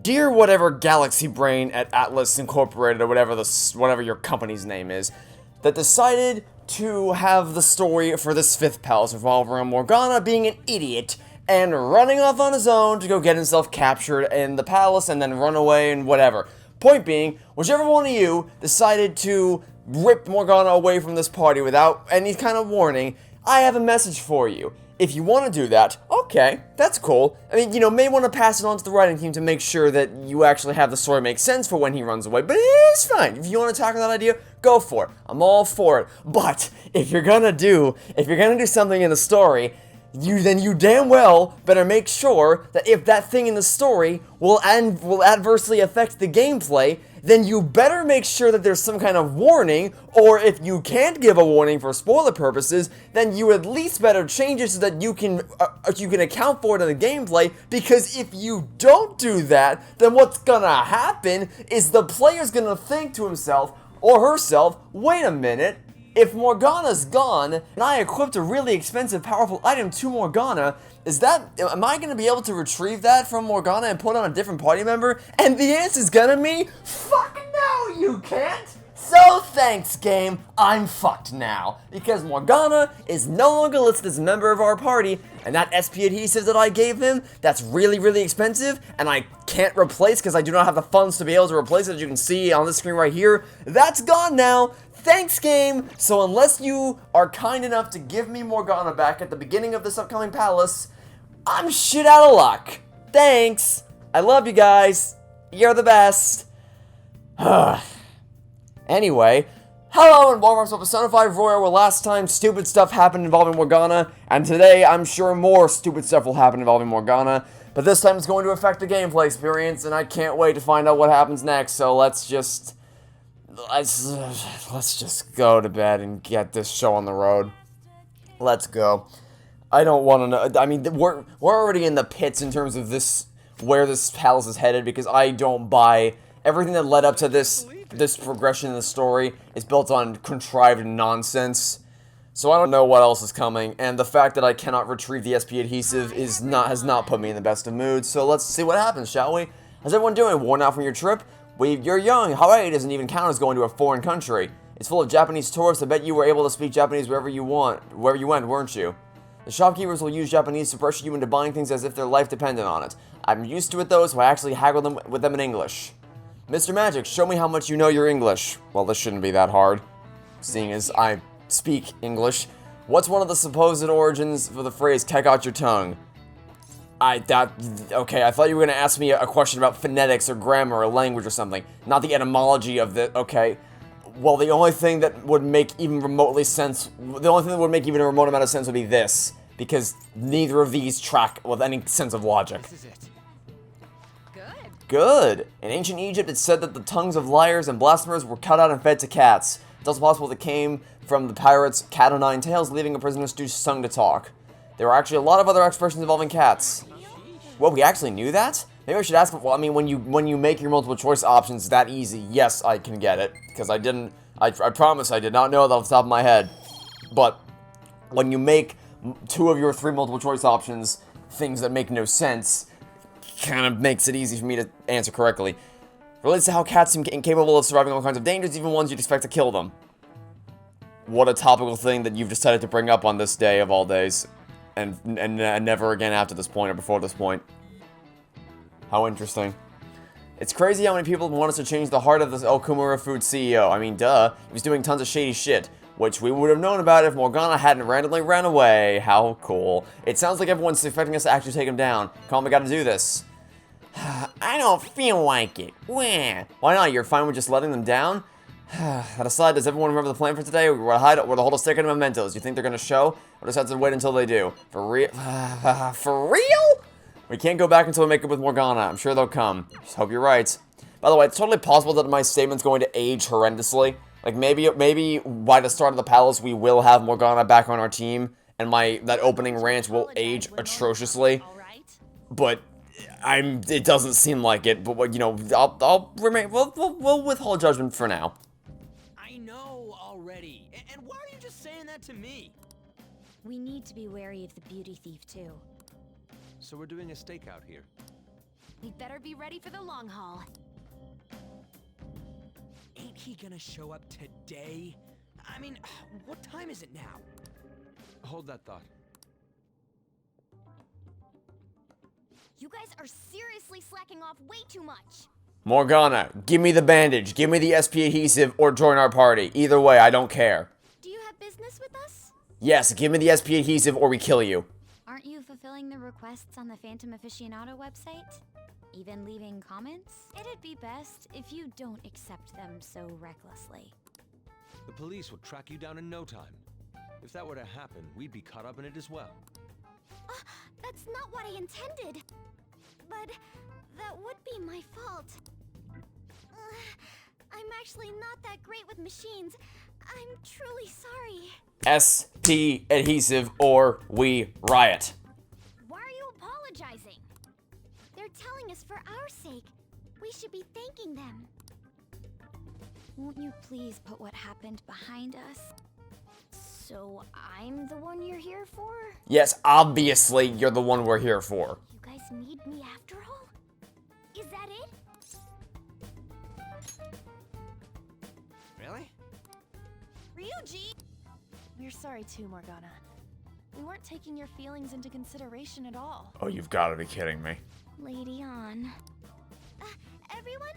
dear whatever Galaxy Brain at Atlus Incorporated or whatever your company's name is, that decided to have the story for this fifth palace revolve around Morgana being an idiot and running off on his own to go get himself captured in the palace and then run away and whatever. Point being, whichever one of you decided to rip Morgana away from this party without any kind of warning, I have a message for you. If you want to do that, okay, that's cool. I mean, may want to pass it on to the writing team to make sure that you actually have the story make sense for when he runs away, but it's fine. If you want to tackle that idea, go for it. I'm all for it. But if you're gonna do something in the story, then you damn well better make sure that if that thing in the story will adversely affect the gameplay, then you better make sure that there's some kind of warning, or if you can't give a warning for spoiler purposes, then you at least better change it so that you can account for it in the gameplay, because if you don't do that, then what's gonna happen is the player's gonna think to himself or herself, wait a minute, if Morgana's gone, and I equipped a really expensive, powerful item to Morgana, am I gonna be able to retrieve that from Morgana and put on a different party member? And the answer's gonna be, fuck no, you can't! So thanks, game, I'm fucked now. Because Morgana is no longer listed as a member of our party, and that SP adhesive that I gave him, that's really, really expensive, and I can't replace because I do not have the funds to be able to replace it, as you can see on the screen right here, that's gone now. Thanks, game! So unless you are kind enough to give me Morgana back at the beginning of this upcoming palace, I'm shit out of luck. Thanks! I love you guys. You're the best. Anyway, hello and welcome to Persona 5 Royal, where last time stupid stuff happened involving Morgana, and today I'm sure more stupid stuff will happen involving Morgana, but this time it's going to affect the gameplay experience, and I can't wait to find out what happens next, so let's just go to bed and get this show on the road. Let's go. I don't want to know. I mean, we're already in the pits in terms of where this palace is headed, because I don't buy everything that led up to this progression in the story is built on contrived nonsense. So I don't know what else is coming, and the fact that I cannot retrieve the SP adhesive has not put me in the best of moods. So let's see what happens, shall we? How's everyone doing? Worn out from your trip? You're young. Hawaii doesn't even count as going to a foreign country. It's full of Japanese tourists. I bet you were able to speak Japanese wherever you went, weren't you? The shopkeepers will use Japanese to pressure you into buying things as if their life depended on it. I'm used to it though, so I actually haggle with them in English. Mr. Magic, show me how much you know your English. Well, this shouldn't be that hard, seeing as I speak English. What's one of the supposed origins for the phrase, "take out your tongue"? Okay, I thought you were going to ask me a question about phonetics or grammar or language or something, not the etymology of the, okay. Well, the only thing that would make even a remote amount of sense would be this, because neither of these track with any sense of logic. This is it. Good. In ancient Egypt, it's said that the tongues of liars and blasphemers were cut out and fed to cats. It's also possible it came from the pirate's cat o' nine tails, leaving a prisoner's tongue to talk. There are actually a lot of other expressions involving cats. Well, we actually knew that? Maybe I should ask, well, I mean, when you make your multiple choice options that easy, yes, I can get it. Because I promise I did not know that off the top of my head. But when you make 2 of your 3 multiple choice options things that make no sense, kind of makes it easy for me to answer correctly. Relates to how cats seem incapable of surviving all kinds of dangers, even ones you'd expect to kill them. What a topical thing that you've decided to bring up on this day of all days. And never again after this point or before this point. How interesting. It's crazy how many people want us to change the heart of this Okumura Food CEO. I mean, duh. He was doing tons of shady shit, which we would have known about if Morgana hadn't randomly ran away. How cool. It sounds like everyone's expecting us to actually take him down. Come on, we gotta do this. I don't feel like it. Why not? You're fine with just letting them down? That aside, does everyone remember the plan for today? We're to hold a stick in mementos. You think they're gonna show? Or just have to wait until they do? For real? For real? We can't go back until we make it with Morgana. I'm sure they'll come. Just hope you're right. By the way, it's totally possible that my statement's going to age horrendously. Like, maybe by the start of the palace, we will have Morgana back on our team, and that opening ranch will age atrociously. But it doesn't seem like it. But you know, I'll remain. We'll withhold judgment for now. I know already. And why are you just saying that to me? We need to be wary of the beauty thief too. So we're doing a stakeout here. We'd better be ready for the long haul. Ain't he gonna show up today? I mean, what time is it now? Hold that thought. You guys are seriously slacking off way too much. Morgana, give me the bandage, give me the SP adhesive, or join our party. Either way, I don't care. Do you have business with us? Yes, give me the SP adhesive or we kill you. Aren't you fulfilling the requests on the Phantom Aficionado website? Even leaving comments? It'd be best if you don't accept them so recklessly. The police will track you down in no time. If that were to happen, we'd be caught up in it as well. That's not what I intended. But that would be my fault. I'm actually not that great with machines. I'm truly sorry. SP adhesive or we riot. Why are you apologizing? They're telling us for our sake. We should be thanking them. Won't you please put what happened behind us? So I'm the one you're here for? Yes, obviously you're the one we're here for. You guys need me after all? Is that it? Really? Ryuji! We're sorry too, Morgana. We weren't taking your feelings into consideration at all. Oh, you've got to be kidding me. Lady on. Everyone,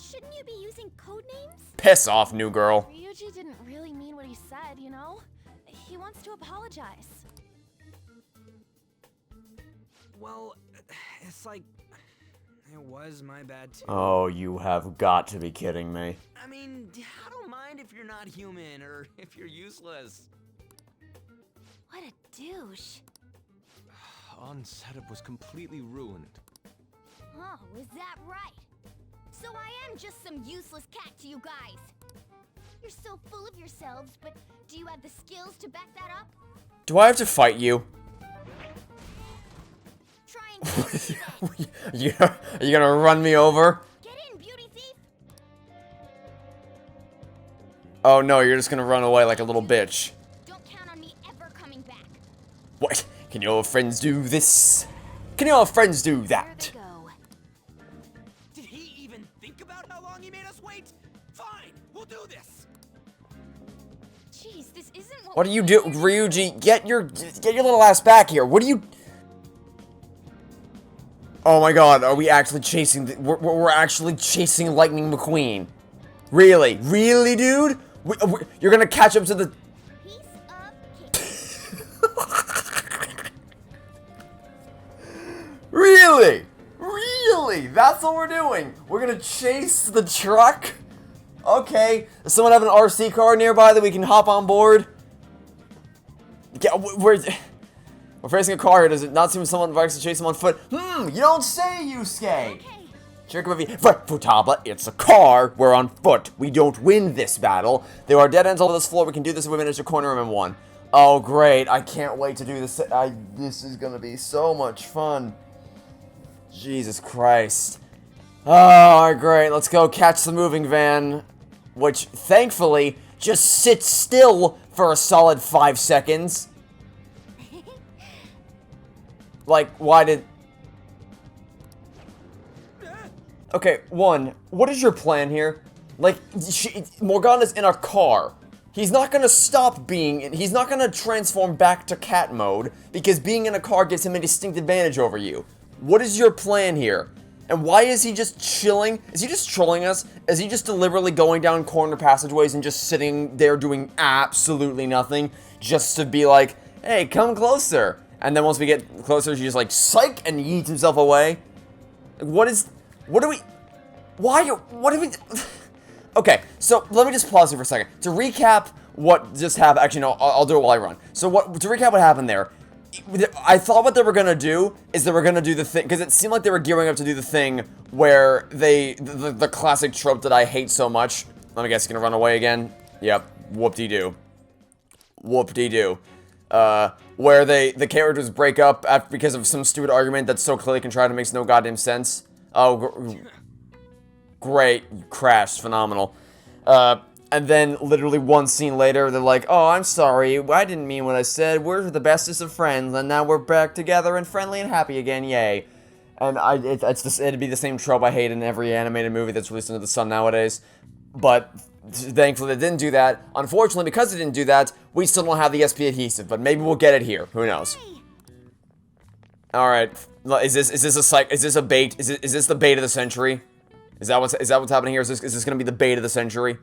shouldn't you be using code names? Piss off, new girl. Ryuji didn't really mean what he said, you know? He wants to apologize. Well, it's like... It was my bad too. Oh, you have got to be kidding me. I mean, I don't mind if you're not human or if you're useless. What a douche. On setup was completely ruined. Oh, is that right? So I am just some useless cat to you guys. You're so full of yourselves, but do you have the skills to back that up? Do I have to fight you? Try and get Are you gonna run me over? Get in, beauty thief! Oh no, you're just gonna run away like a little bitch. Don't count on me ever coming back. What? Can your friends do this? Can your friends do There that? they go. Did he even think about how long he made us wait? Fine, we'll do this. Jeez, this isn't What do you do, Ryuji? Get your little ass back here. What do you? Oh my God, are we actually chasing? We're actually chasing Lightning McQueen. Really, really, dude? You're gonna catch up to the. Piece of cake. Really? Really? That's what we're doing? We're gonna chase the truck? Okay. Does someone have an RC car nearby that we can hop on board? Yeah, we're facing a car here. Does it not seem someone likes to chase him on foot? You don't say, Yusuke! Okay. Futaba, it's a car. We're on foot. We don't win this battle. There are dead ends all over this floor. We can do this if we manage to corner him in one. Oh, great. I can't wait to do this. This is gonna be so much fun. Jesus Christ. Oh, great. Let's go catch the moving van. Which, thankfully, just sits still for a solid 5 seconds. Like, why did... Okay, one, what is your plan here? Like, Morgana's in a car. He's not gonna stop being... He's not gonna transform back to cat mode, because being in a car gives him a distinct advantage over you. What is your plan here? And why is he just chilling? Is he just trolling us? Is he just deliberately going down corner passageways and just sitting there doing absolutely nothing? Just to be like, hey, come closer. And then once we get closer, he's just like, psych, and yeets himself away. What do we... Okay, so let me just pause here for a second. To recap what just happened... Actually, no, I'll do it while I run. So to recap what happened there, I thought what they were gonna do is they were gonna do the thing... Because it seemed like they were gearing up to do the thing where the classic trope that I hate so much. Let me guess, gonna run away again? Yep, whoop-de-doo. Whoop-de-doo. Where the characters break up because of some stupid argument that's so clearly contrived it makes no goddamn sense. Oh, great. Crashed. Phenomenal. And then, literally one scene later, they're like, oh, I'm sorry. I didn't mean what I said. We're the bestest of friends, and now we're back together and friendly and happy again. Yay. And it'd be the same trope I hate in every animated movie that's released under the sun nowadays. But thankfully they didn't do that. Unfortunately, because they didn't do that, we still don't have the SP adhesive. But maybe we'll get it here. Who knows? All right. Is this a bait? Is this the bait of the century? Is that what's happening here? Is this gonna be the bait of the century?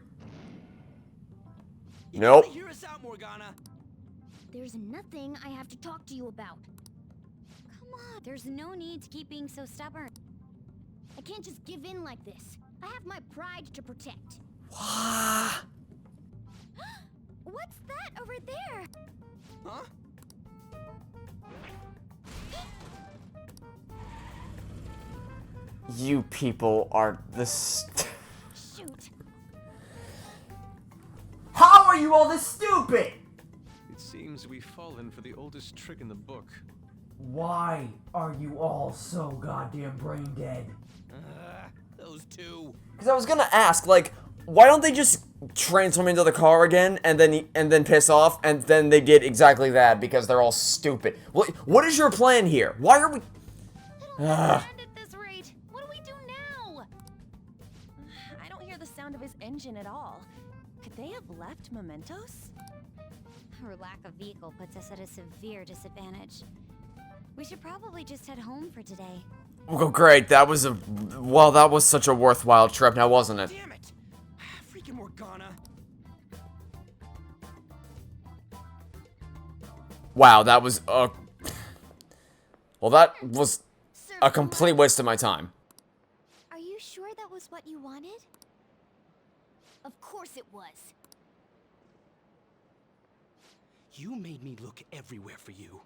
Nope. Hear us out, Morgana. There's nothing I have to talk to you about. Come on, there's no need to keep being so stubborn. I can't just give in like this. I have my pride to protect. What's that over there? Huh? You people are Shoot. How are you all this stupid? It seems we've fallen for the oldest trick in the book. Why are you all so goddamn brain dead? Those two. Because I was gonna ask, like, why don't they just transform into the car again and then piss off, and then they did exactly that because they're all stupid. What is your plan here? Why are we? It'll never end at this rate. What do we do now? I don't hear the sound of his engine at all. Could they have left mementos? Our lack of vehicle puts us at a severe disadvantage. We should probably just head home for today. Oh, great. That was such a worthwhile trip, now wasn't it? Damn it! Freaking Morgana. Wow, that was well, that was a complete waste of my time. Are you sure that was what you wanted? Of course it was. You made me look everywhere for you.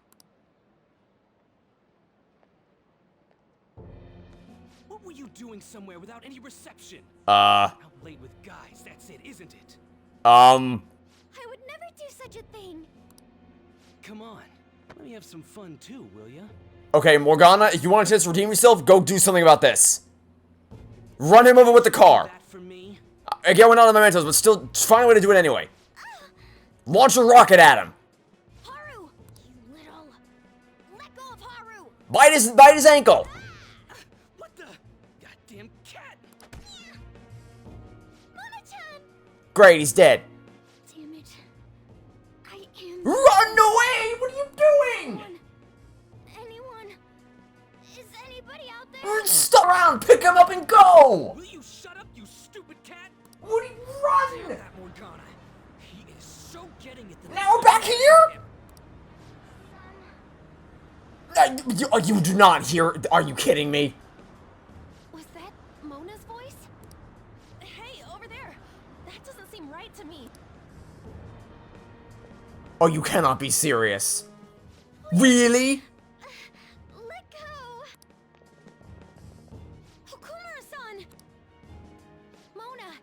What were you doing somewhere without any reception? Out late with guys, that's it, isn't it? I would never do such a thing. Come on, let me have some fun too, will ya? Okay, Morgana, if you want a chance to redeem yourself, go do something about this. Run him over with the car. That for me? Again, we're not on the mementos, but still, find a way to do it anyway. Launch a rocket at him. Haru! You little... Let go of Haru! Bite his ankle. What the? Goddamn cat! Mona-chan! Great, he's dead. Damn it. I am... Run away! What are you doing? Anyone? Is anybody out there? Stop around, pick him up and go! Will you shut up, you stupid cat? What are you Damn run? that Morgana. He is so getting it. Now we're back here? You do not hear, are you kidding me? Was that Mona's voice? Hey, over there. That doesn't seem right to me. Oh, you cannot be serious. Really? Let go! Okumura-san! Mona!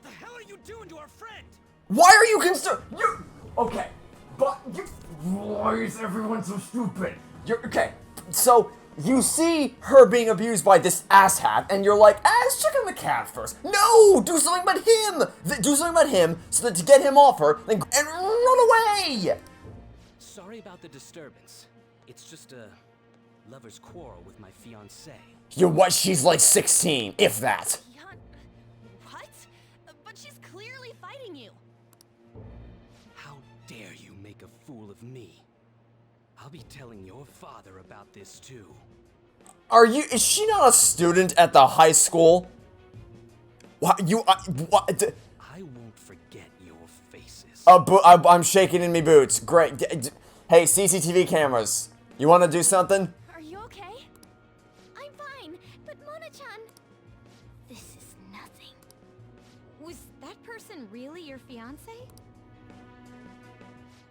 The hell are you doing to our friend? Why are you concerned? You okay? But you. Why is everyone so stupid? You're okay. So you see her being abused by this asshat, and you're like, let's check on the cat first. No, do something about him. Do something about him, so that to get him off her, then and run away. Sorry about the disturbance. It's just a lover's quarrel with my fiancée. You what? She's like 16, if that. What? But she's clearly fighting you. How dare you make a fool of me? I'll be telling your father about this too. Is she not a student at the high school? What, what? I won't forget your faces. I'm shaking in me boots. Great. Hey, CCTV cameras. You want to do something? Are you okay? I'm fine, but Mona-chan... This is nothing. Was that person really your fiance?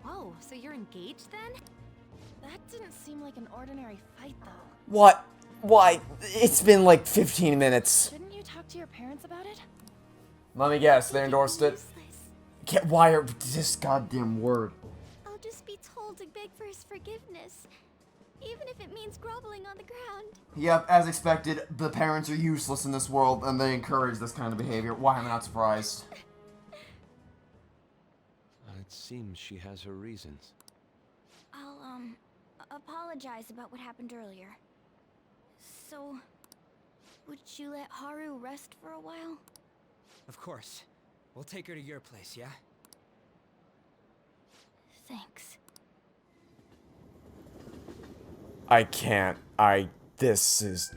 Whoa, so you're engaged then? That didn't seem like an ordinary fight, though. What? Why? It's been like 15 minutes. Shouldn't you talk to your parents about it? Let me guess, they endorsed it. Useless. Why are this goddamn word? I'll just be told to beg for his forgiveness. Even if it means groveling on the ground. Yep, as expected, the parents are useless in this world, and they encourage this kind of behavior. Why am I not surprised? It seems she has her reasons. I'll, apologize about what happened earlier. So, would you let Haru rest for a while? Of course. We'll take her to your place, yeah? Thanks. I can't. This is...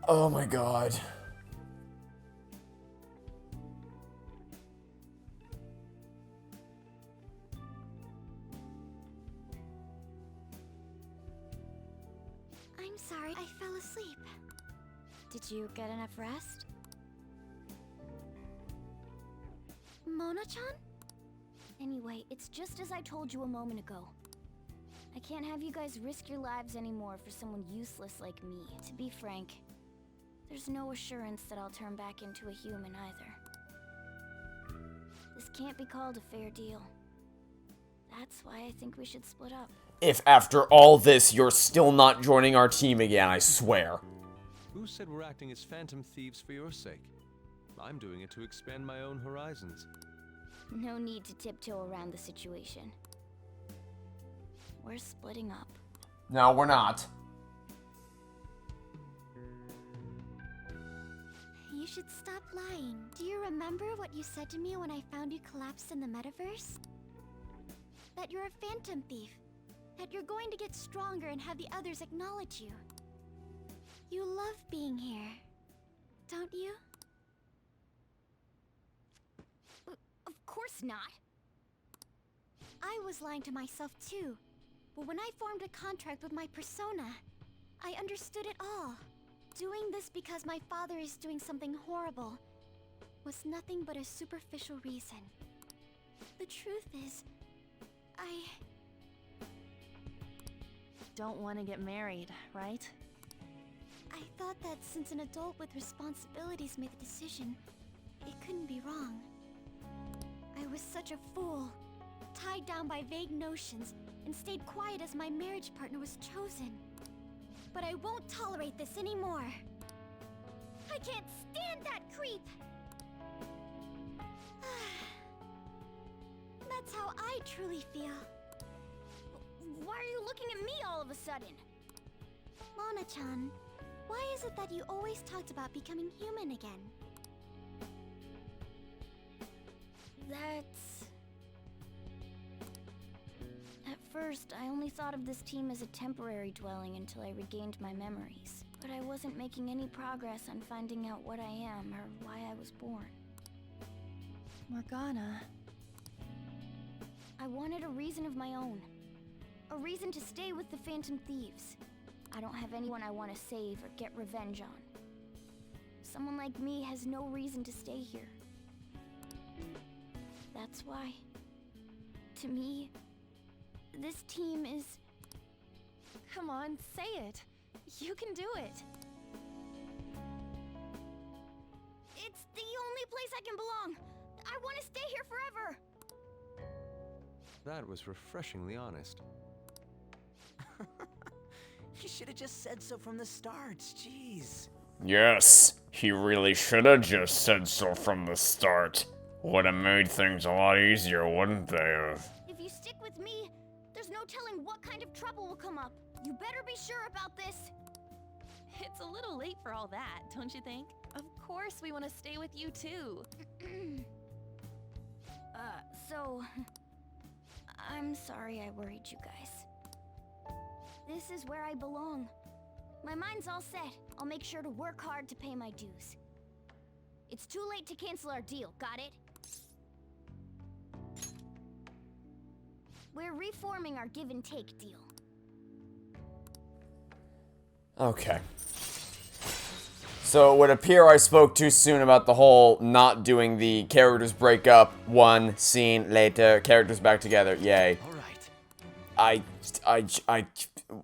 Oh my god. I'm sorry, I fell asleep. Did you get enough rest? Mona-chan? Anyway, it's just as I told you a moment ago. I can't have you guys risk your lives anymore for someone useless like me. To be frank, there's no assurance that I'll turn back into a human either. This can't be called a fair deal. That's why I think we should split up. If after all this you're still not joining our team again, I swear. Who said we're acting as phantom thieves for your sake? I'm doing it to expand my own horizons. No need to tiptoe around the situation. We're splitting up. No, we're not. You should stop lying. Do you remember what you said to me when I found you collapsed in the metaverse? That you're a phantom thief. That you're going to get stronger and have the others acknowledge you. You love being here, don't you? Of course not. I was lying to myself too. But when I formed a contract with my persona, I understood it all. Doing this because my father is doing something horrible was nothing but a superficial reason. The truth is, I Don't want to get married, right? thought that since an adult with responsibilities made the decision, it couldn't be wrong. I was such a fool, tied down by vague notions, and stayed quiet as my marriage partner was chosen. But I won't tolerate this anymore. I can't stand that creep! That's how I truly feel. Why are you looking at me all of a sudden? Mona-chan, why is it that you always talked about becoming human again? That's... At first, I only thought of this team as a temporary dwelling until I regained my memories. But I wasn't making any progress on finding out what I am or why I was born. Morgana. I wanted a reason of my own. A reason to stay with the Phantom Thieves. I don't have anyone I want to save or get revenge on. Someone like me has no reason to stay here. That's why, to me, this team is... Come on, say it. You can do it. It's the only place I can belong. I want to stay here forever. That was refreshingly honest. You should have just said so from the start, jeez. Yes, he really should have just said so from the start. Would have made things a lot easier, wouldn't they have? If you stick with me, there's no telling what kind of trouble will come up. You better be sure about this. It's a little late for all that, don't you think? Of course we want to stay with you too. So... I'm sorry I worried you guys. This is where I belong. My mind's all set. I'll make sure to work hard to pay my dues. It's too late to cancel our deal, got it? We're reforming our give and take deal. Okay. So it would appear I spoke too soon about the whole not doing the characters break up, one scene later, characters back together, yay. All right.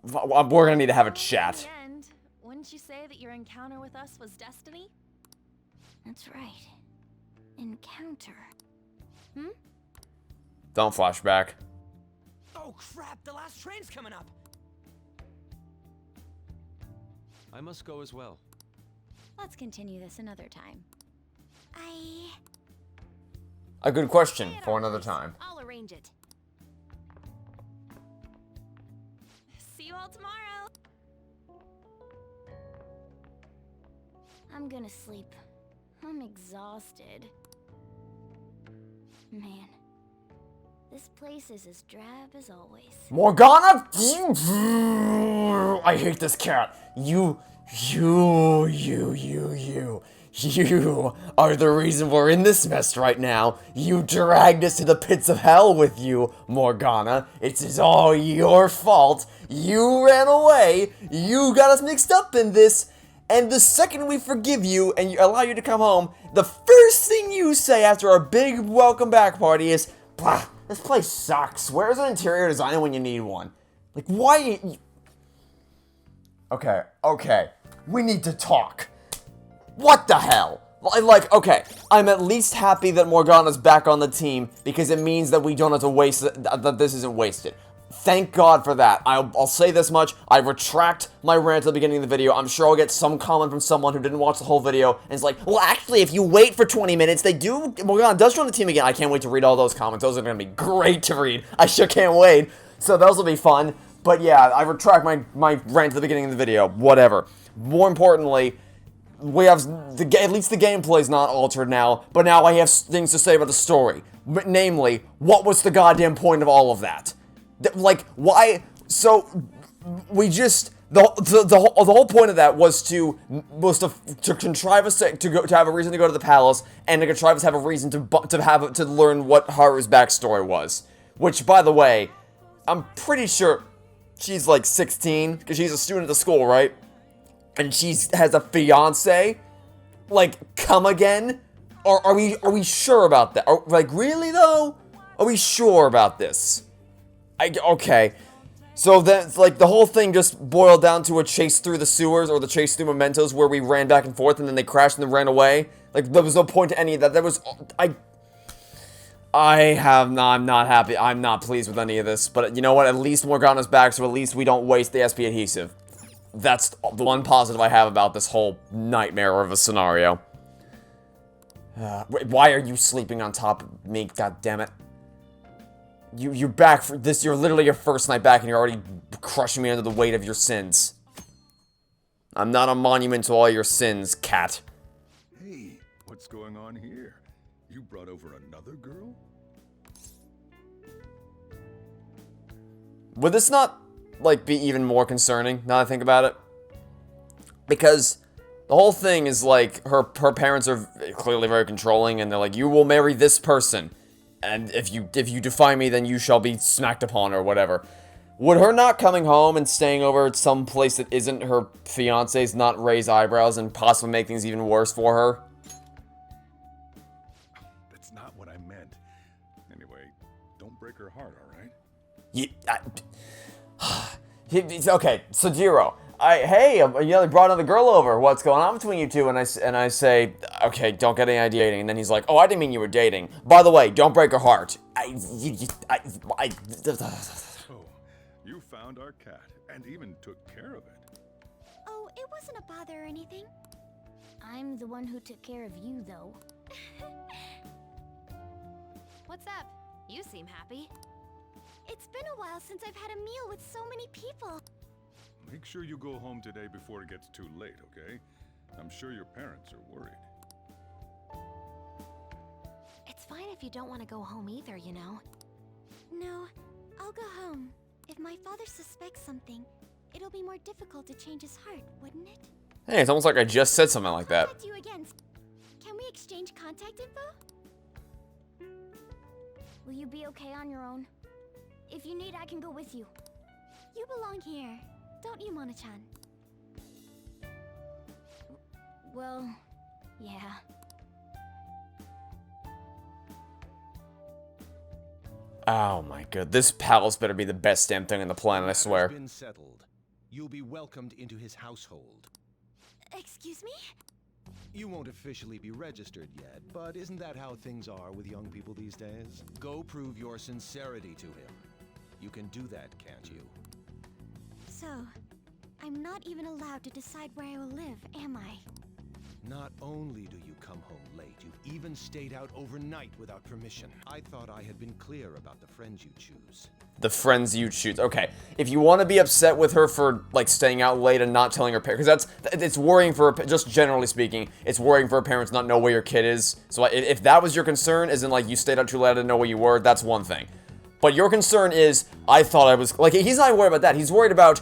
We're gonna need to have a chat. In the end, wouldn't you say that your encounter with us was destiny? That's right. Encounter. Don't flashback. Oh crap, the last train's coming up. I must go as well. Let's continue this another time. A good question Stay at for our another place. time. I'll arrange it. See you all tomorrow. I'm gonna sleep. I'm exhausted. Man, this place is as drab as always. Morgana? I hate this cat. You are the reason we're in this mess right now. You dragged us to the pits of hell with you, Morgana. It's all your fault. You ran away. You got us mixed up in this. And the second we forgive you and allow you to come home, the first thing you say after our big welcome back party is, "Blah, this place sucks. Where's an interior designer when you need one?" Like, why? Okay. We need to talk. What the hell? Like, okay, I'm at least happy that Morgana's back on the team because it means that we don't have to waste that this isn't wasted. Thank God for that. I'll say this much. I retract my rant at the beginning of the video. I'm sure I'll get some comment from someone who didn't watch the whole video and it's like, well, actually, if you wait for 20 minutes, Morgana does join the team again. I can't wait to read all those comments. Those are going to be great to read. I sure can't wait. So those will be fun. But yeah, I retract my rant at the beginning of the video. Whatever. More importantly, we have at least the gameplay's not altered now, but now I have things to say about the story. Namely, what was the goddamn point of all of that? Like, why? So we just the whole point of that was to contrive us to have a reason to go to the palace, and to contrive us to have a reason to learn what Haru's backstory was. Which, by the way, I'm pretty sure she's like 16 because she's a student at the school, right? And she has a fiance. Like, come again? Or are we sure about that? Like, really though? Are we sure about this? Okay. So then, like, the whole thing just boiled down to a chase through the sewers, or the chase through Mementos, where we ran back and forth, and then they crashed and then ran away. Like, there was no point to any of that. I'm not happy. I'm not pleased with any of this. But you know what? At least Morgana's back, so at least we don't waste the SP adhesive. That's the one positive I have about this whole nightmare of a scenario. Why are you sleeping on top of me? God damn it! You're back for this. You're literally your first night back, and you're already crushing me under the weight of your sins. I'm not a monument to all your sins, cat. Hey, what's going on here? You brought over another girl? Would this not, like, be even more concerning, now that I think about it? Because the whole thing is, like, her parents are clearly very controlling, and they're like, you will marry this person, and if you defy me, then you shall be smacked upon, or whatever. Would her not coming home and staying over at some place that isn't her fiance's not raise eyebrows and possibly make things even worse for her? That's not what I meant. Anyway, don't break her heart, alright? Okay, Sojiro. Hey, they brought another girl over. What's going on between you two? And I say, okay, don't get any idea dating. And then he's like, oh, I didn't mean you were dating. By the way, don't break her heart. Oh, you found our cat and even took care of it. Oh, it wasn't a bother or anything. I'm the one who took care of you, though. What's up? You seem happy. It's been a while since I've had a meal with so many people. Make sure you go home today before it gets too late, okay? I'm sure your parents are worried. It's fine if you don't want to go home either, you know. No, I'll go home. If my father suspects something, it'll be more difficult to change his heart, wouldn't it? Hey, it's almost like I just said something like that. Contact you again. Can we exchange contact info? Will you be okay on your own? If you need, I can go with you. You belong here, don't you, Mona-chan? Well, yeah. Oh my god, this palace better be the best damn thing on the planet, I swear. Been settled. You'll be welcomed into his household. Excuse me? You won't officially be registered yet, but isn't that how things are with young people these days? Go prove your sincerity to him. You can do that, can't you? So, I'm not even allowed to decide where I will live, am I? Not only do you come home late, you've even stayed out overnight without permission. I thought I had been clear about the friends you choose. The friends you choose. Okay, if you want to be upset with her for, like, staying out late and not telling her parents, because it's worrying for her, just generally speaking, it's worrying for her parents not know where your kid is. So if that was your concern, as in, like, you stayed out too late, I didn't know where you were, that's one thing. But your concern is, I thought I was, like, he's not worried about that. He's worried about,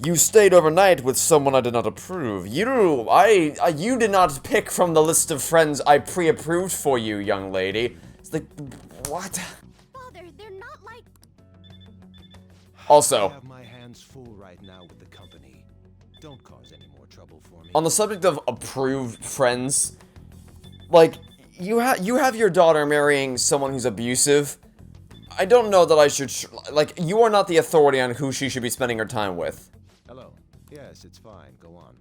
you stayed overnight with someone I did not approve. You did not pick from the list of friends I pre-approved for you, young lady. It's like, what? Father, they're not like... Also, I have my hands full right now with the company. Don't cause any more trouble for me. on the subject of approved friends, like, you have your daughter marrying someone who's abusive. I don't know that I should, like, you are not the authority on who she should be spending her time with. Hello. Yes, it's fine. Go on.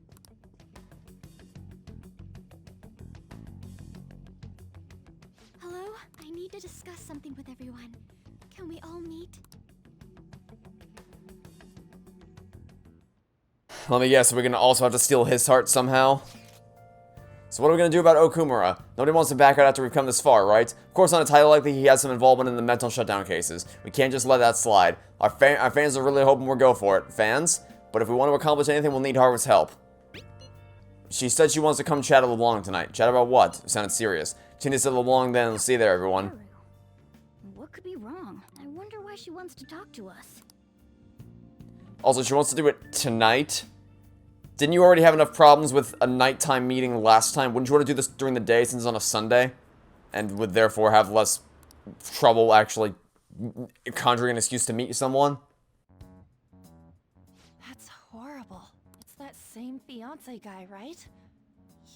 Hello? I need to discuss something with everyone. Can we all meet? Let me guess, we're gonna also have to steal his heart somehow? So what are we gonna do about Okumura? Nobody wants to back out after we've come this far, right? Of course, on a title like that, he has some involvement in the mental shutdown cases. We can't just let that slide. Our fans are really hoping we'll go for it. Fans? But if we want to accomplish anything, we'll need Haru's help. She said she wants to come chat at LeBlanc tonight. Chat about what? It sounded serious. Tina said LeBlanc then. See you there, everyone. Haru. What could be wrong? I wonder why she wants to talk to us. Also, she wants to do it tonight. Didn't you already have enough problems with a nighttime meeting last time? Wouldn't you want to do this during the day since it's on a Sunday? And would therefore have less trouble actually conjuring an excuse to meet someone? That's horrible. It's that same fiance guy, right?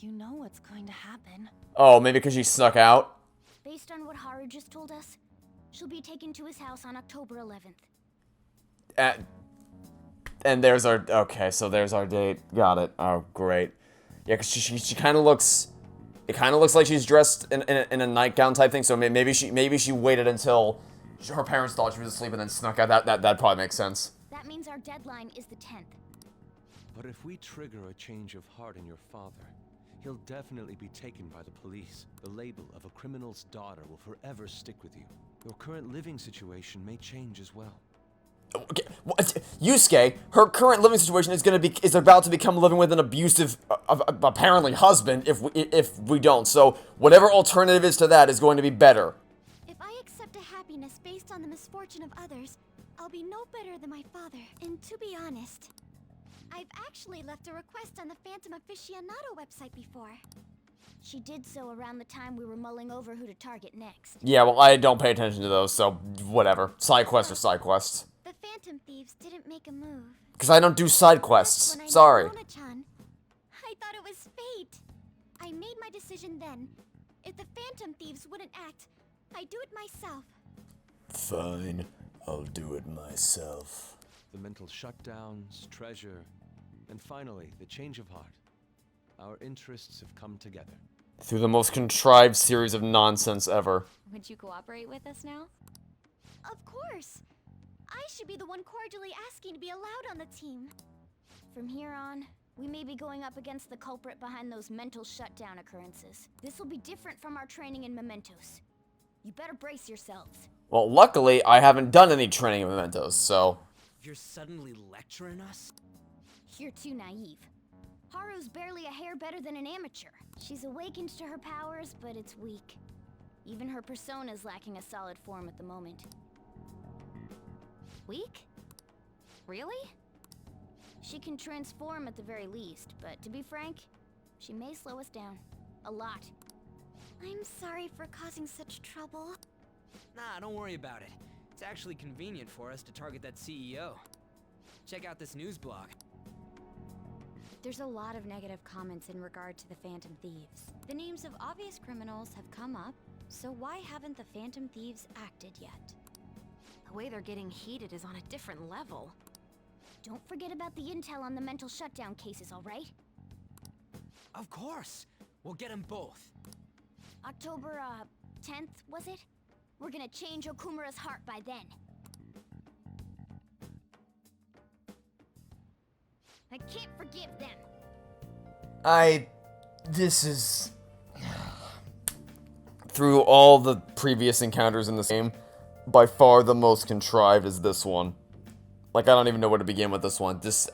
You know what's going to happen. Oh, maybe because she snuck out? Based on what Haru just told us, she'll be taken to his house on October 11th. And there's our, okay, so there's our date. Got it. Oh, great. Yeah, because she kind of looks, it kind of looks like she's dressed in a nightgown type thing, so maybe she waited until her parents thought she was asleep and then snuck out. That probably makes sense. That means our deadline is the 10th. But if we trigger a change of heart in your father, he'll definitely be taken by the police. The label of a criminal's daughter will forever stick with you. Your current living situation may change as well. Okay, Yusuke, her current living situation is about to become living with an abusive, apparently husband if we don't. So whatever alternative is to that is going to be better. If I accept a happiness based on the misfortune of others, I'll be no better than my father. And to be honest, I've actually left a request on the Phantom Aficionado website before. She did so around the time we were mulling over who to target next. Yeah, well, I don't pay attention to those, so whatever. Side quests are side quests. The Phantom Thieves didn't make a move. Because I don't do side quests. When I met Sorry. Mona-chan, I thought it was fate. I made my decision then. If the Phantom Thieves wouldn't act, I'd do it myself. Fine, I'll do it myself. The mental shutdowns, treasure, and finally, the change of heart. Our interests have come together. Through the most contrived series of nonsense ever. Would you cooperate with us now? Of course. I should be the one cordially asking to be allowed on the team. From here on, we may be going up against the culprit behind those mental shutdown occurrences. This will be different from our training in Mementos. You better brace yourselves. Well, luckily, I haven't done any training in Mementos, so... You're suddenly lecturing us? You're too naive. Haru's barely a hair better than an amateur. She's awakened to her powers, but it's weak. Even her persona's lacking a solid form at the moment. Weak? Really? She can transform at the very least, but to be frank, she may slow us down. A lot. I'm sorry for causing such trouble. Nah, don't worry about it. It's actually convenient for us to target that CEO. Check out this news blog. There's a lot of negative comments in regard to the Phantom Thieves. The names of obvious criminals have come up, so why haven't the Phantom Thieves acted yet? The way they're getting heated is on a different level. Don't forget about the intel on the mental shutdown cases, all right? Of course! We'll get them both. October, 10th, was it? We're gonna change Okumura's heart by then. I can't forgive them. this is... Through all the previous encounters in this game, by far the most contrived is this one. Like, I don't even know where to begin with this one. This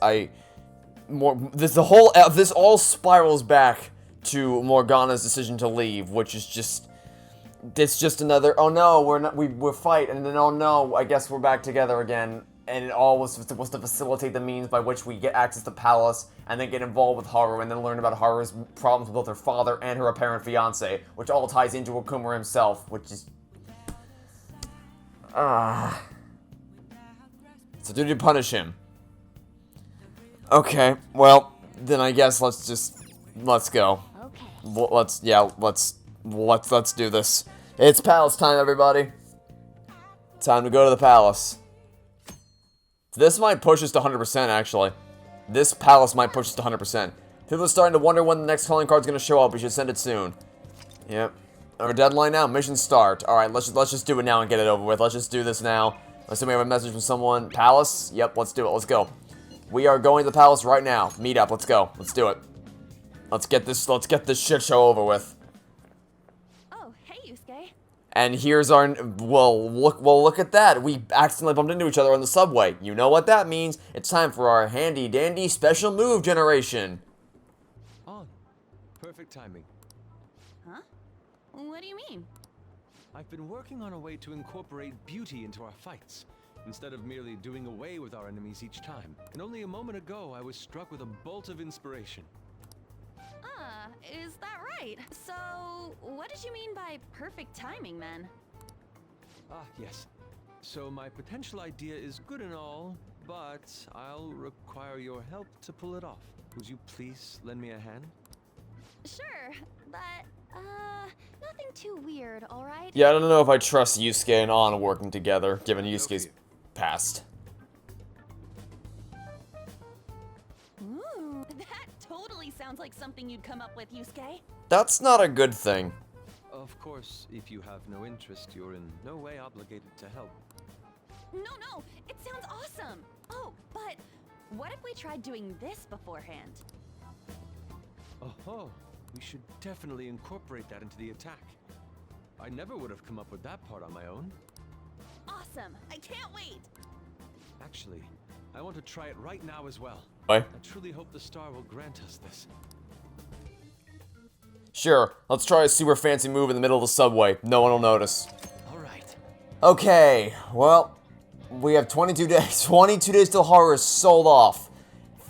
all spirals back to Morgana's decision to leave, which is just... It's just another, oh no, we're fighting, and then oh no, I guess we're back together again. And it all was supposed to facilitate the means by which we get access to Palace, and then get involved with Haru, and then learn about Haru's problems with both her father and her apparent fiancé, which all ties into Okumura himself, which is... It's a duty to punish him. Okay, well, then I guess let's go. Okay. Let's do this. It's Palace time, everybody. Time to go to the Palace. This might push us to 100%, actually. This Palace might push us to 100%. People are starting to wonder when the next calling card's gonna show up. We should send it soon. Yep. Our deadline now. Mission start. Alright, let's just do it now and get it over with. Let's just do this now. Let's see if we have a message from someone. Palace? Yep, let's do it. Let's go. We are going to the Palace right now. Meet up. Let's go. Let's do it. Let's get this shit show over with. Oh, hey, Yusuke. And here's our... Well, look at that. We accidentally bumped into each other on the subway. You know what that means. It's time for our handy-dandy special move generation. On. Perfect timing. Huh? What do you mean? I've been working on a way to incorporate beauty into our fights, instead of merely doing away with our enemies each time. And only a moment ago, I was struck with a bolt of inspiration. Is that right? So, what did you mean by perfect timing, then? Ah, yes. So my potential idea is good and all, but I'll require your help to pull it off. Would you please lend me a hand? Sure, but, Nothing too weird, alright? Yeah, I don't know if I trust Yusuke and Ann working together, given Yusuke's past. ooh, that totally sounds like something you'd come up with, Yusuke. That's not a good thing. Of course, if you have no interest, you're in no way obligated to help. No, it sounds awesome. Oh, but what if we tried doing this beforehand? Oh, we should definitely incorporate that into the attack. I never would have come up with that part on my own. Awesome, I can't wait. Actually, I want to try it right now as well. Why? I truly hope the star will grant us this. Sure, let's try a super fancy move in the middle of the subway. No one will notice. All right. Okay, well, we have 22 days. 22 days till Haru is sold off.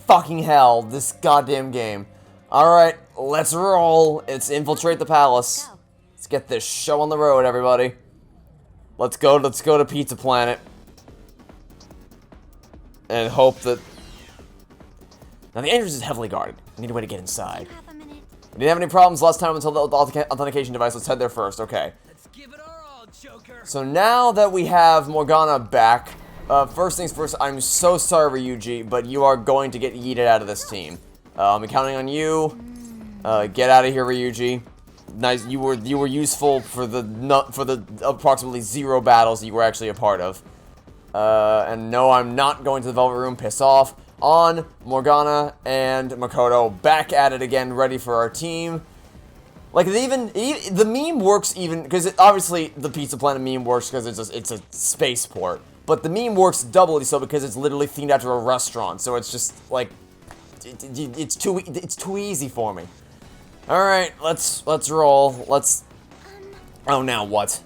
Fucking hell, this goddamn game. Alright, let's roll. It's infiltrate the palace. Let's get this show on the road, everybody. Let's go to Pizza Planet. And hope that... Now, the entrance is heavily guarded. I need a way to get inside. You have a minute. We didn't have any problems last time until the authentication device. Let's head there first. Okay. Let's give it our all, Joker. So now that we have Morgana back, first things first, I'm so sorry, Ryuji, but you are going to get yeeted out of this team. I'm counting on you. Get out of here, Ryuji. Nice, you were useful for the approximately 0 battles that you were actually a part of. And no, I'm not going to the Velvet Room. Piss off. On, Morgana and Makoto back at it again, ready for our team. Like, the meme works even, because obviously the Pizza Planet meme works because it's a spaceport. But the meme works doubly so because it's literally themed after a restaurant. So it's just, like, it's too easy for me. Alright, let's roll. Oh, now what?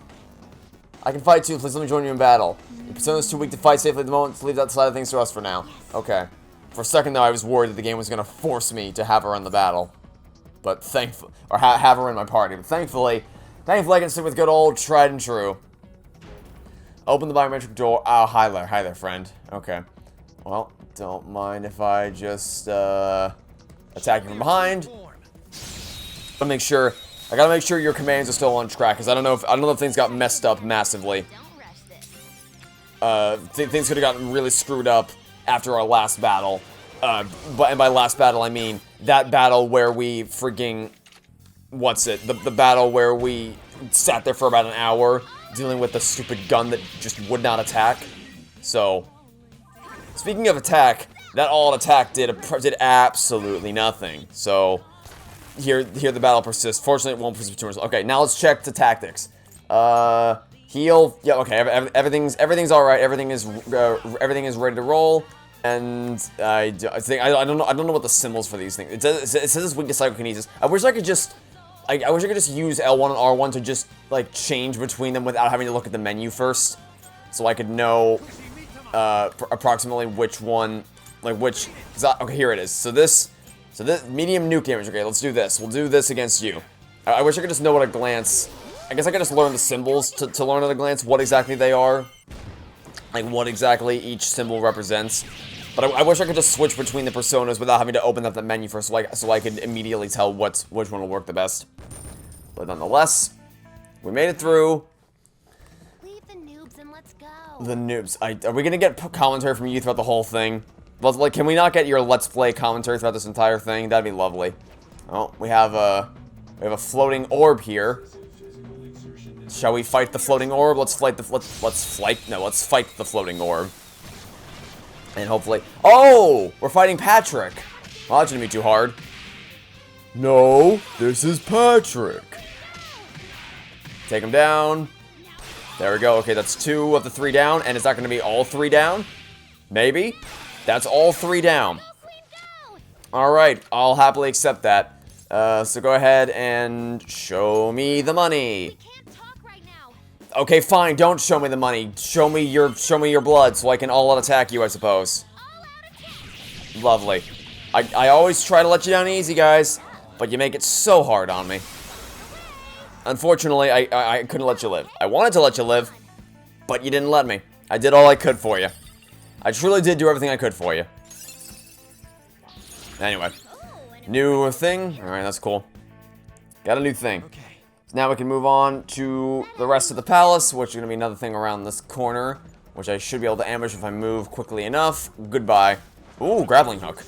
I can fight too, please let me join you in battle. Your persona's too weak to fight safely at the moment, so leave that side of things to us for now. Okay. For a second though, I was worried that the game was gonna force me to have her in the battle. But have her in my party. But thankfully I can stick with good old tried and true. Open the biometric door. Oh, hi there, friend. Okay. Well, don't mind if I just, attack you from behind. I gotta make sure your commands are still on track, because I don't know if things got messed up massively. Things could have gotten really screwed up after our last battle. And by last battle, I mean that battle where we freaking... What's it? The battle where we sat there for about an hour dealing with the stupid gun that just would not attack. So, speaking of attack, that all attack did absolutely nothing. So, here the battle persists. Fortunately, it won't persist for too much. Okay, now let's check the tactics. Heal. Yeah, okay. Everything's all right. Everything is ready to roll. And I think I don't know what the symbols for these things. It says it's weak to psychokinesis. I wish I could just use L1 and R1 to just like change between them without having to look at the menu first, so I could know approximately which one, like which. Okay, here it is. So this medium nuke damage. Okay, let's do this. We'll do this against you. I wish I could just know at a glance. I guess I could just learn the symbols to learn at a glance what exactly they are, like what exactly each symbol represents. But I wish I could just switch between the personas without having to open up the menu first, so I could immediately tell which one will work the best. But nonetheless, we made it through. Leave the noobs and let's go. The noobs. Are we gonna get commentary from you throughout the whole thing? Well, like, can we not get your Let's Play commentary throughout this entire thing? That'd be lovely. Oh, we have a floating orb here. Shall we fight the floating orb? Let's fight the floating orb. And hopefully... Oh! We're fighting Patrick! Well, that shouldn't be too hard. No, this is Patrick. Take him down. There we go. Okay, that's 2 of the 3 down. And is that going to be all 3 down? Maybe. That's all 3 down. Alright, I'll happily accept that. So go ahead and show me the money. Okay, fine, don't show me the money. Show me your blood so I can all-out attack you, I suppose. Lovely. I always try to let you down easy, guys, but you make it so hard on me. Unfortunately, I couldn't let you live. I wanted to let you live, but you didn't let me. I did all I could for you. I truly did do everything I could for you. Anyway. New thing. Alright, that's cool. Got a new thing. So now we can move on to the rest of the palace, which is going to be another thing around this corner, which I should be able to ambush if I move quickly enough. Goodbye. Ooh, grappling hook.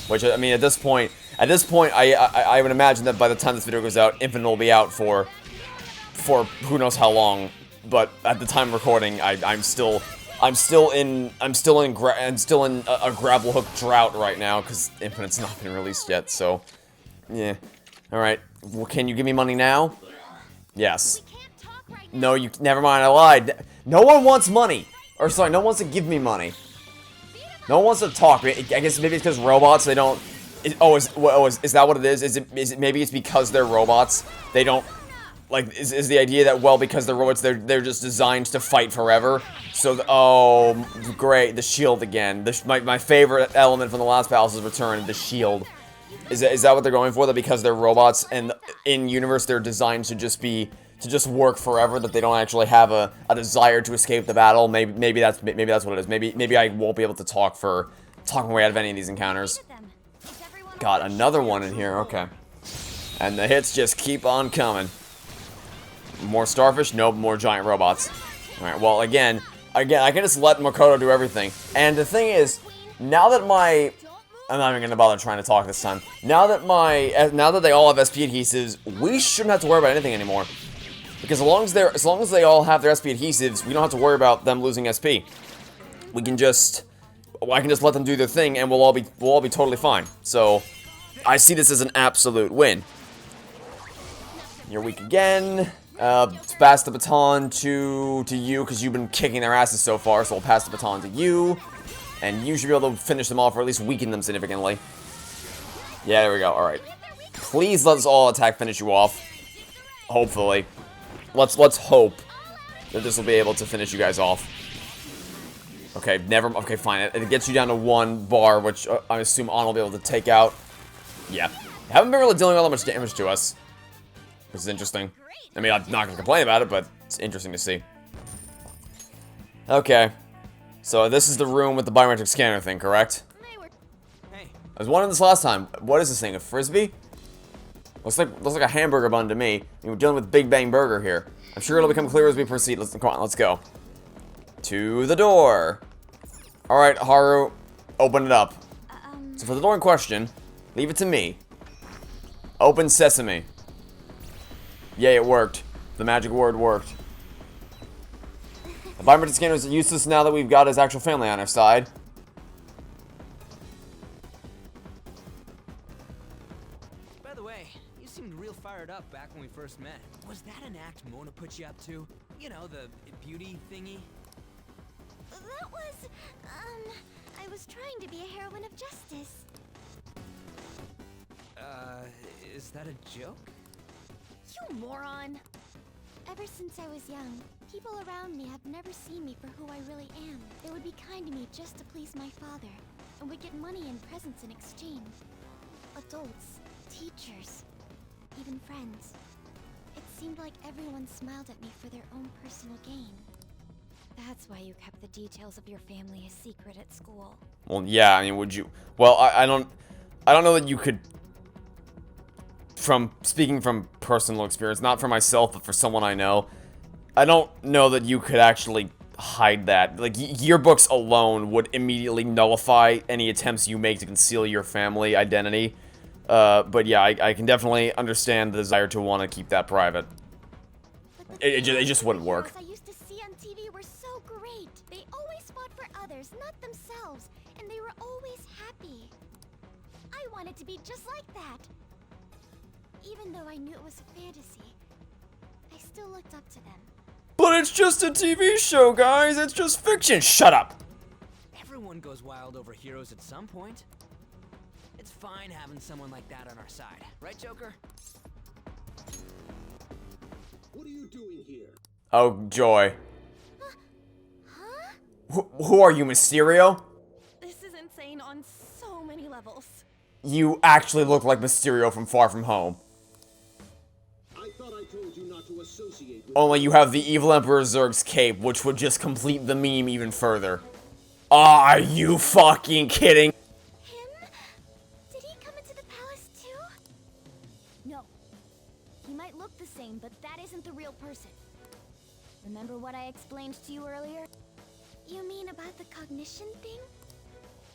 Which, I mean, at this point, I would imagine that by the time this video goes out, Infinite will be out for who knows how long. But at the time of recording, I'm still in a grapple hook drought right now because Infinite's not been released yet. So, yeah. All right. Well, can you give me money now? Yes. No, you. Never mind. I lied. No one wants money. Or sorry, no one wants to give me money. No one wants to talk. I guess maybe it's because robots. They don't. Is that what it is? Is it maybe it's because they're robots? They don't. Like, is the idea that, well, because they're robots, they're just designed to fight forever? So, oh, great, the shield again. My favorite element from the last palace is returned, the shield. Is that what they're going for? That because they're robots and in universe they're designed to just work forever, that they don't actually have a desire to escape the battle? Maybe that's what it is. Maybe I won't be able to talk my way out of any of these encounters. Got another one in here. Okay, and the hits just keep on coming. More starfish? Nope, more giant robots. Alright, well, again, I can just let Makoto do everything. And the thing is, now that I'm not even gonna bother trying to talk this time. Now that they all have SP adhesives, we shouldn't have to worry about anything anymore. Because as long as they all have their SP adhesives, we don't have to worry about them losing SP. I can just let them do their thing, and we'll all be totally fine. So, I see this as an absolute win. You're weak again. Pass the baton to you, because you've been kicking their asses so far, so we'll pass the baton to you. And you should be able to finish them off, or at least weaken them significantly. Yeah, there we go, alright. Please let us all attack finish you off. Hopefully. Let's hope that this will be able to finish you guys off. Okay, okay, fine. It gets you down to 1 bar, which I assume On will be able to take out. Yeah. Haven't been really dealing all that much damage to us, which is interesting. I mean, I'm not going to complain about it, but it's interesting to see. Okay. So this is the room with the biometric scanner thing, correct? I was wondering this last time. What is this thing, a Frisbee? Looks like a hamburger bun to me. We're dealing with Big Bang Burger here. I'm sure it'll become clear as we proceed. Come on, let's go. To the door. Alright, Haru, open it up. So for the door in question, leave it to me. Open sesame. Yay, it worked. The magic word worked. The biometric scanner is useless now that we've got his actual family on our side. By the way, you seemed real fired up back when we first met. Was that an act Mona put you up to? You know, the beauty thingy? That was, I was trying to be a heroine of justice. Is that a joke? You moron! Ever since I was young, people around me have never seen me for who I really am. They would be kind to me just to please my father, and would get money and presents in exchange. Adults, teachers, even friends. It seemed like everyone smiled at me for their own personal gain. That's why you kept the details of your family a secret at school. Well, yeah, I mean, would you... Well, I don't know that you could... Speaking from personal experience, not for myself, but for someone I know, I don't know that you could actually hide that. Like, yearbooks alone would immediately nullify any attempts you make to conceal your family identity. But yeah, I can definitely understand the desire to want to keep that private. It just wouldn't work. I used to see on TV were so great. They always fought for others, not themselves, and they were always happy. I wanted to be just like that. Even though I knew it was a fantasy, I still looked up to them. But it's just a TV show, guys. It's just fiction. Shut up. Everyone goes wild over heroes at some point. It's fine having someone like that on our side. Right, Joker? What are you doing here? Oh, joy. Huh? Who are you, Mysterio? This is insane on so many levels. You actually look like Mysterio from Far From Home. I thought I told you not to associate with... Only you have the Evil Emperor Zurg's cape, which would just complete the meme even further. Are you fucking kidding? Him? Did he come into the palace too? No. He might look the same, but that isn't the real person. Remember what I explained to you earlier? You mean about the cognition thing?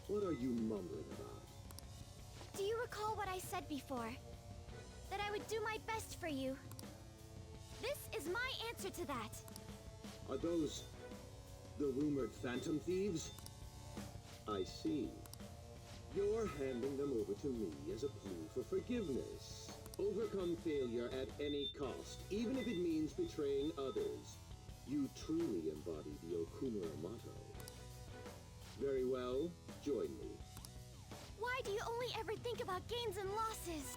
What are you mumbling about? Do you recall what I said before? That I would do my best for you. This is my answer to that. Are those the rumored phantom thieves? I see. You're handing them over to me as a plea for forgiveness. Overcome failure at any cost, even if it means betraying others. You truly embody the Okumura motto. Very well, join me. Why do you only ever think about gains and losses?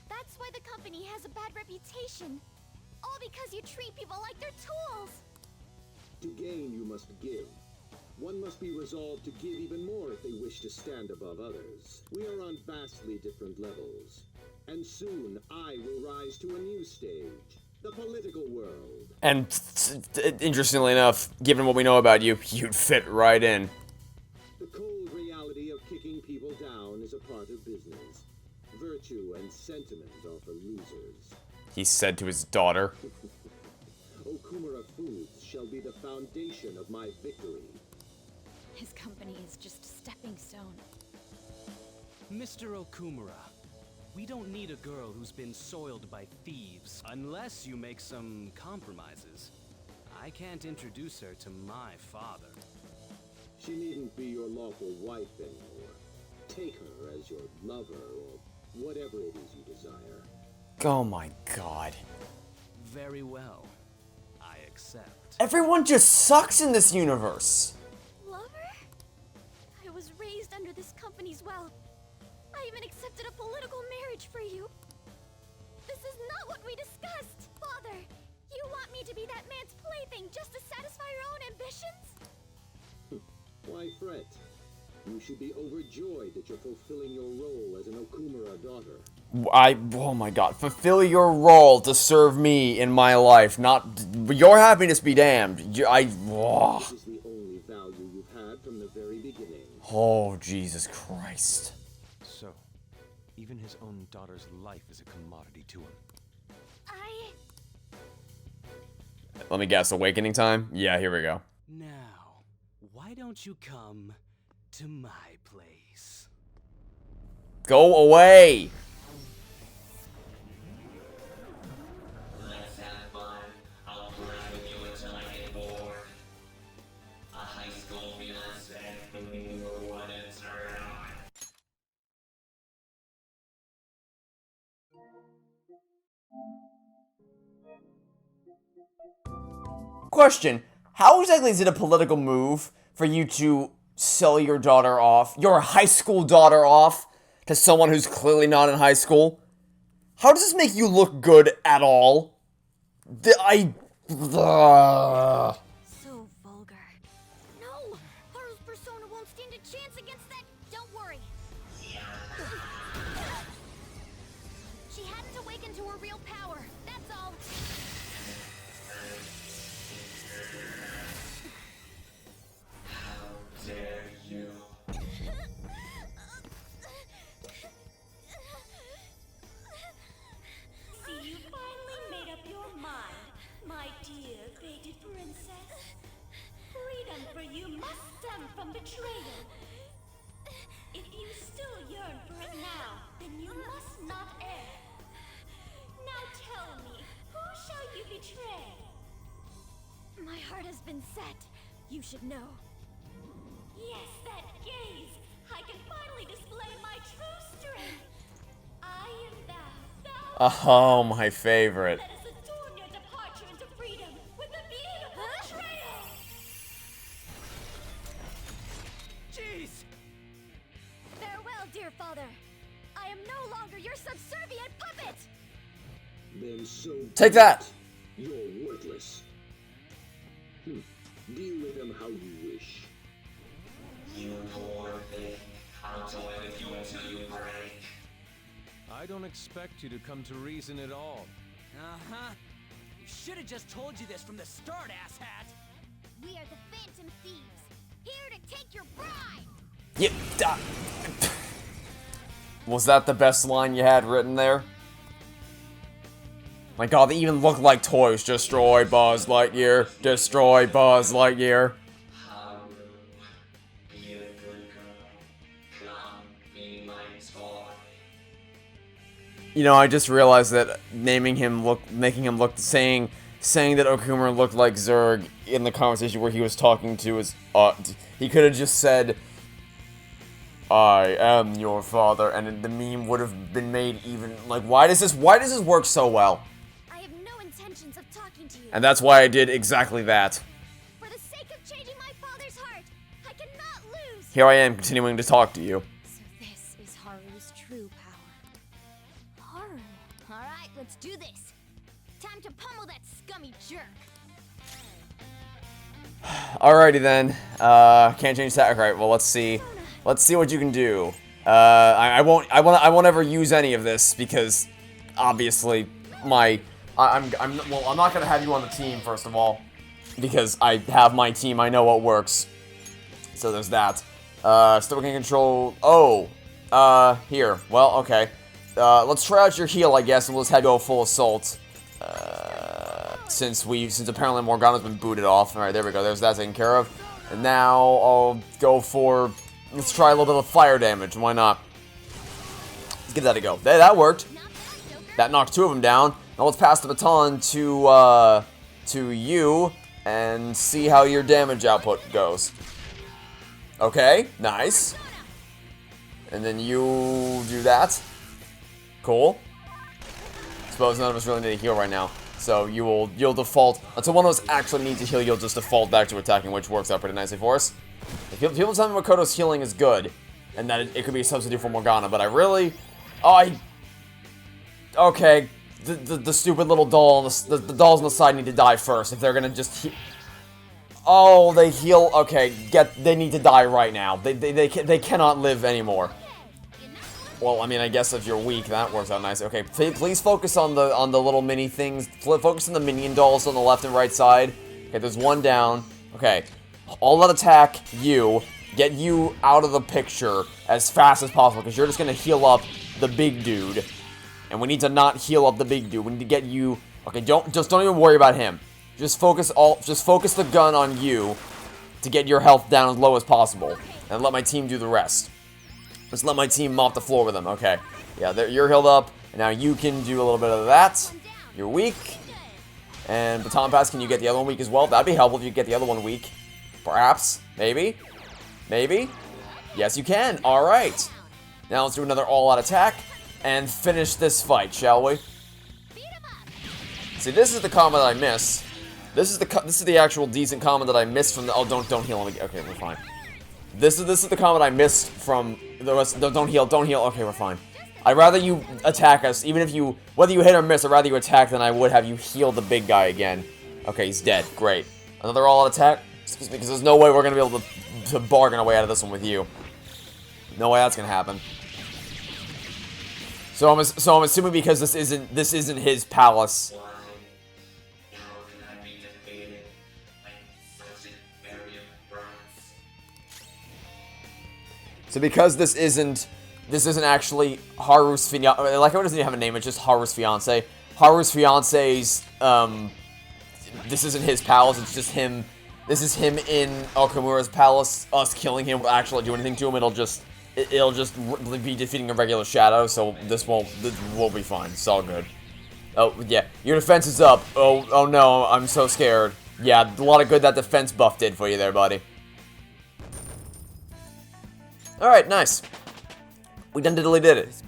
That's why the company has a bad reputation. All because you treat people like they're tools. To gain, you must give. One must be resolved to give even more if they wish to stand above others. We are on vastly different levels. And soon, I will rise to a new stage. The political world. And interestingly enough, given what we know about you, you'd fit right in. The cold reality of kicking people down is a part of business. Virtue and sentiment are for losers. He said to his daughter. Okumura Foods shall be the foundation of my victory. His company is just a stepping stone. Mr. Okumura, we don't need a girl who's been soiled by thieves, unless you make some compromises. I can't introduce her to my father. She needn't be your lawful wife anymore. Take her as your lover or whatever it is you desire. Oh my god. Very well. I accept. Everyone just sucks in this universe. Lover? I was raised under this company's wealth. I even accepted a political marriage for you. This is not what we discussed. Father, you want me to be that man's plaything just to satisfy your own ambitions? Why fret? You should be overjoyed that you're fulfilling your role as an Okumura daughter. Oh my god, fulfill your role to serve me in my life, not your happiness be damned. This is the only value you've had from the very beginning. Oh, Jesus Christ. So, even his own daughter's life is a commodity to him. Let me guess, awakening time? Yeah, here we go. Now, why don't you come to my place? Go away! Let's have fun. I'll play with you until I get bored. A high school fiance. What a turn on. Question: how exactly is it a political move for you to sell your daughter off, your high school daughter off, to someone who's clearly not in high school? How does this make you look good at all? So vulgar. No! Haru's persona won't stand a chance against that. Don't worry. She hadn't awakened to her real power. That's all. Dare you? See, you finally made up your mind, my dear fated princess. Freedom for you must stem from betrayal. If you still yearn for it now, then you must not err. Now tell me, who shall you betray? My heart has been set. You should know. Yes, that gaze! I can finally display my true strength. I am thou. Oh, my favorite. Let us adorn your departure into freedom with a beautiful betrayal! Jeez! Farewell, dear father. I am no longer your subservient puppet. Then so Take that. You're worthless. Deal with them how you wish. You poor thing. I'll toy with you until you break. I don't expect you to come to reason at all. Uh-huh. We should have just told you this from the start, asshat. We are the Phantom Thieves, here to take your bride. Yep. Was that the best line you had written there? My god, they even look like toys. Destroy Buzz Lightyear. Destroy Buzz Lightyear. Haru, be a good girl. Come, be my toy. You know, I just realized that making him look saying that Okumura looked like Zurg in the conversation where he was talking to his, he could have just said, I am your father, and the meme would have been made even, like, why does this work so well? I have no intentions of talking to you. And that's why I did exactly that. For the sake of changing my father's heart, I cannot lose. Here I am, continuing to talk to you. So this is Haru's true power. Haru. All right, let's do this. Time to pummel that scummy jerk. Alrighty then. Can't change that. Right. Well, let's see. Let's see what you can do. I won't ever use any of this because obviously I'm not gonna have you on the team first of all because I have my team. I know what works. So there's that. Still can control. Oh. Here. Well, okay. Let's try out your heal, I guess, and we'll just head go full assault. Since apparently Morgana's been booted off. Alright, there we go. There's that taken care of. And now I'll go for... Let's try a little bit of fire damage. Why not? Let's give that a go. That worked. That knocked two of them down. Now let's pass the baton to you and see how your damage output goes. Okay, nice. And then you do that. Cool. Suppose none of us really need a heal right now. So you'll default until one of us actually needs a heal. You'll just default back to attacking, which works out pretty nicely for us. People tell me Makoto's healing is good, and that it could be a substitute for Morgana, but okay. The stupid little doll, the dolls on the side need to die first if they're gonna just. Oh, they heal. Okay, they need to die right now. They cannot live anymore. Well, I mean, I guess if you're weak, that works out nice. Okay, please focus on the little mini things. Focus on the minion dolls on the left and right side. Okay, there's one down. Okay, all out attack you. Get you out of the picture as fast as possible because you're just gonna heal up the big dude, and we need to not heal up the big dude. We need to get you. Okay, don't even worry about him. Just focus the gun on you to get your health down as low as possible, and let my team do the rest. Just let my team mop the floor with them. Okay. Yeah, you're healed up. And now you can do a little bit of that. You're weak. And Baton Pass, can you get the other one weak as well? That'd be helpful if you get the other one weak. Perhaps. Maybe. Maybe. Yes, you can. Alright. Now let's do another all-out attack. And finish this fight, shall we? See, this is the comment that I miss. This is the actual decent comment that I missed from the. Oh, don't heal him. Okay, we're fine. This is the comment I missed from the rest. Don't heal. Okay, we're fine. I'd rather you attack us, even if you, whether you hit or miss. I'd rather you attack than I would have you heal the big guy again. Okay, he's dead. Great. Another all-out attack. Excuse me, because there's no way we're gonna be able to bargain our way out of this one with you. No way that's gonna happen. So I'm assuming because this isn't his palace. Why? How can I be defeated by such inferior brats? So because this isn't actually Haru's fiance. Like, it doesn't even have a name. It's just Haru's fiance. Haru's fiance's. This isn't his palace. It's just him. This is him in Okamura's palace. Us killing him will actually do anything to him. It'll just be defeating a regular shadow. So this won't be fine. It's all good. Oh yeah, your defense is up. Oh no, I'm so scared. Yeah, a lot of good that defense buff did for you there, buddy. All right, nice. We done did it.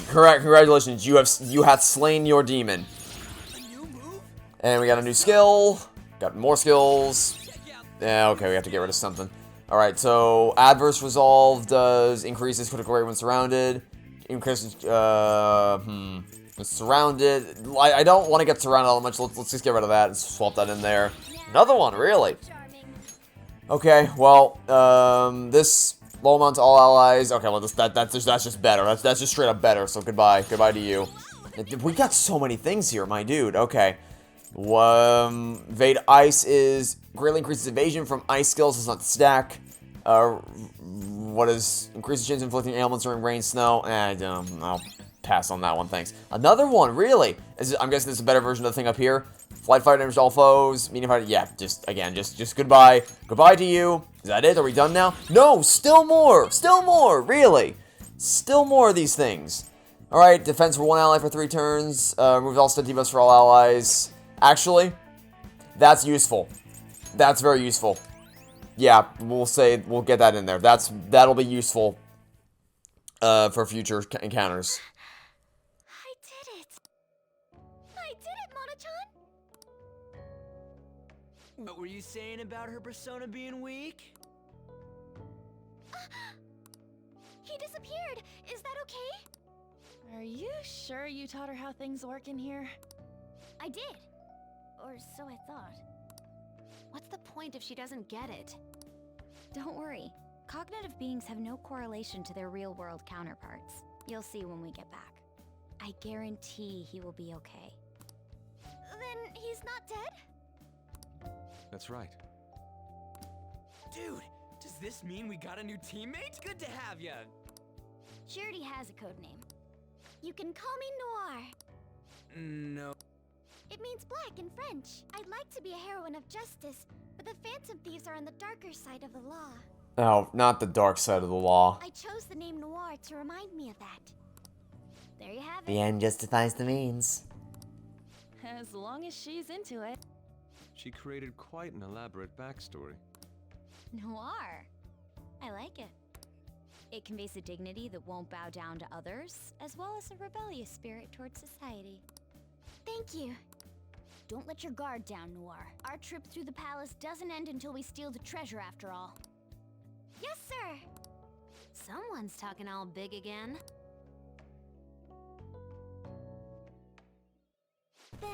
Correct. Congratulations. You have slain your demon. And we got a new skill. Got more skills. Yeah, okay, we have to get rid of something. Alright, so adverse resolve does increases critical rate when surrounded. Increases surrounded. I don't want to get surrounded all much. Let's just get rid of that and swap that in there. Another one, really? Okay, well, this low amount to all allies. Okay, well that's just better. That's just straight up better. So goodbye to you. We got so many things here, my dude. Okay. Evade ice is greatly increases evasion from ice skills. Does not stack. What is increases chance of inflicting ailments during rain, snow? I'll pass on that one. Thanks. Another one, really? I'm guessing this is a better version of the thing up here. Flight fire damage to all foes. Medium fire. Yeah, just goodbye. Goodbye to you. Is that it? Are we done now? No, still more. Still more. Really? Still more of these things. All right. Defense for one ally for 3 turns. Removes all stat debuffs for all allies. Actually, that's useful. That's very useful. Yeah, we'll get that in there. That'll be useful for future encounters. I did it! I did it, Mona-chan! What were you saying about her persona being weak? He disappeared! Is that okay? Are you sure you taught her how things work in here? I did. Or so I thought. What's the point if she doesn't get it? Don't worry. Cognitive beings have no correlation to their real-world counterparts. You'll see when we get back. I guarantee he will be okay. Then he's not dead? That's right. Dude, does this mean we got a new teammate? Good to have ya. She already has a code name. You can call me Noir. No. It means black in French. I'd like to be a heroine of justice, but the Phantom Thieves are on the darker side of the law. Oh, not the dark side of the law. I chose the name Noir to remind me of that. There you have it. The end justifies the means. As long as she's into it. She created quite an elaborate backstory. Noir. I like it. It conveys a dignity that won't bow down to others, as well as a rebellious spirit towards society. Thank you. Don't let your guard down, Noir. Our trip through the palace doesn't end until we steal the treasure after all. Yes, sir! Someone's talking all big again. Then...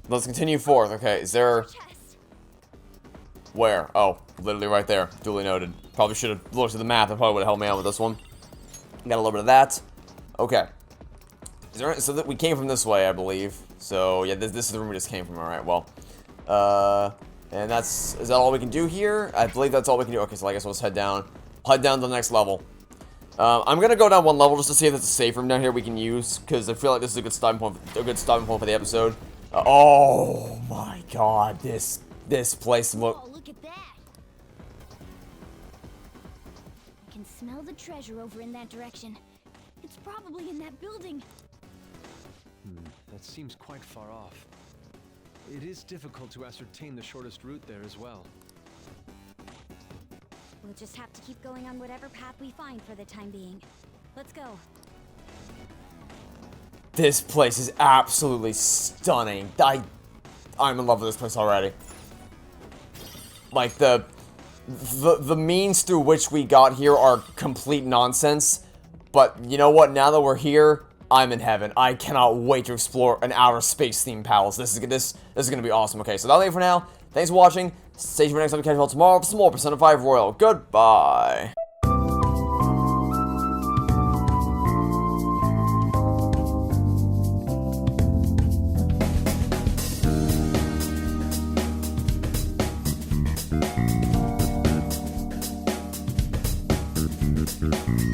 Let's continue forth. Okay, is there... Where? Oh, literally right there. Duly noted. Probably should have looked at the map. That probably would have helped me out with this one. Got a little bit of that. Okay. So that we came from this way, I believe. So yeah, this is the room we just came from. All right. Well, and is that all we can do here? I believe that's all we can do. Okay, so I guess we'll just head down. Head down to the next level. I'm gonna go down one level just to see if there's a safe room down here we can use, because I feel like this is a good starting point. For the episode. Oh my God, this place Oh, look at that! I can smell the treasure over in that direction. It's probably in that building. That seems quite far off. It is difficult to ascertain the shortest route there as well. We'll just have to keep going on whatever path we find for the time being. Let's go. This place is absolutely stunning. I'm in love with this place already. Like, the means through which we got here are complete nonsense. But you know what? Now that we're here, I'm in heaven. I cannot wait to explore an outer space themed palace. This is gonna be awesome. Okay, so that'll be it for now. Thanks for watching. Stay tuned for next time. Catch you all tomorrow for some more Persona 5 Royal. Goodbye. Mm-hmm.